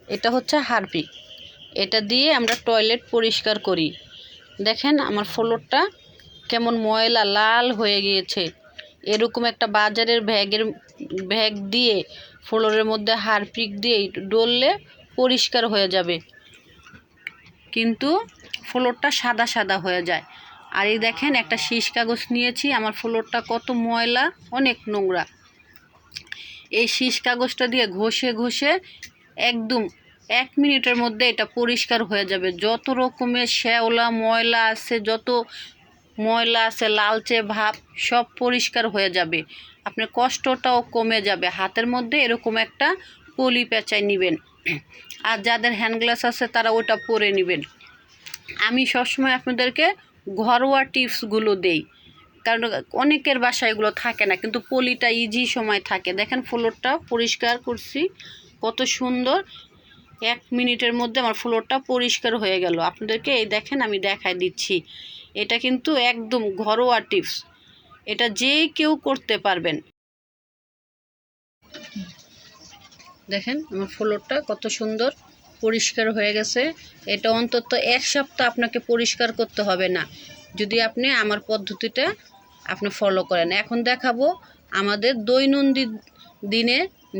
এটা হচ্ছে হারপিক, এটা দিয়ে আমরা টয়লেট পরিষ্কার করি। দেখেন আমার ফ্লোরটা কেমন ময়লা লাল হয়ে গিয়েছে। এরকম একটা বাজারের ব্যাগ দিয়ে ফ্লোরের মধ্যে হারপিক দিয়ে ডললে পরিষ্কার হয়ে যাবে, কিন্তু ফ্লোরটা সাদা সাদা হয়ে যায়। আর এই দেখেন একটা শিস কাগজ নিয়েছি, আমার ফ্লোরটা কত ময়লা, অনেক নোংরা। এই শিস কাগজটা দিয়ে ঘষে ঘষে একদম 1 মিনিটের মধ্যে এটা পরিষ্কার হয়ে যাবে। যত রকমের শ্যাওলা ময়লা আছে, যত ময়লা আছে, লালচে ভাব, সব পরিষ্কার হয়ে যাবে। আপনার কষ্টটাও কমে যাবে। হাতের মধ্যে এরকম একটা পলি পেঁচায় নেবেন, আর যাদের হ্যান্ড গ্লাস আছে তারা ওটা পরে নেবেন। আমি সবসময় আপনাদেরকে ঘরোয়া টিপসগুলো দেই, কারণ অনেকের বাসায় এগুলো থাকে না, কিন্তু পলিটা ইজি সময় থাকে। দেখেন ফ্লোরটা পরিষ্কার করছি কত সুন্দর। 1 মিনিটের মধ্যে আমার ফ্লোরটা পরিষ্কার হয়ে গেল। আপনাদেরকে এই দেখেন আমি দেখাই দিচ্ছি, এটা কিন্তু একদম ঘরোয়া টিপস, এটা যে কেউ করতে পারবেন। দেখেন আমার ফ্লোরটা কত সুন্দর পরিষ্কার হয়ে গেছে। এটা অন্তত 1 সপ্তাহ আপনাকে পরিষ্কার করতে হবে না, যদি আপনি আমার পদ্ধতিটা আপনি ফলো করেন। এখন দেখাবো আমাদের দৈনন্দিন দিনে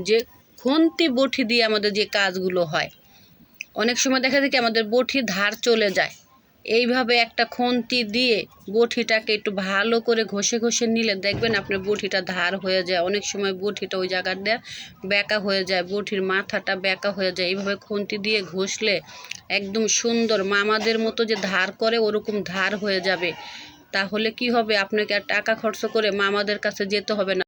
যে খুন্তি বটি দিয়ে আমাদের যে কাজগুলো হয়। অনেক সময় দেখা যায় কি আমাদের বটির ধার চলে যায়। এইভাবে একটা খুন্তি দিয়ে বটিটাকে একটু ভালো করে ঘষে ঘষে নিলে দেখবেন আপনার বটিটা ধার হয়ে যায়। অনেক সময় বটিটা ওই জায়গা দিয়ে বেঁকা হয়ে যায়, বটির মাথাটা বেঁকা হয়ে যায়। এইভাবে খুন্তি দিয়ে ঘষলে একদম সুন্দর মামাদের মতো যে ধার করে ওরকম ধার হয়ে যাবে। তাহলে কি হবে, আপনাকে আর টাকা খরচ করে মামাদের কাছে যেতে হবে না।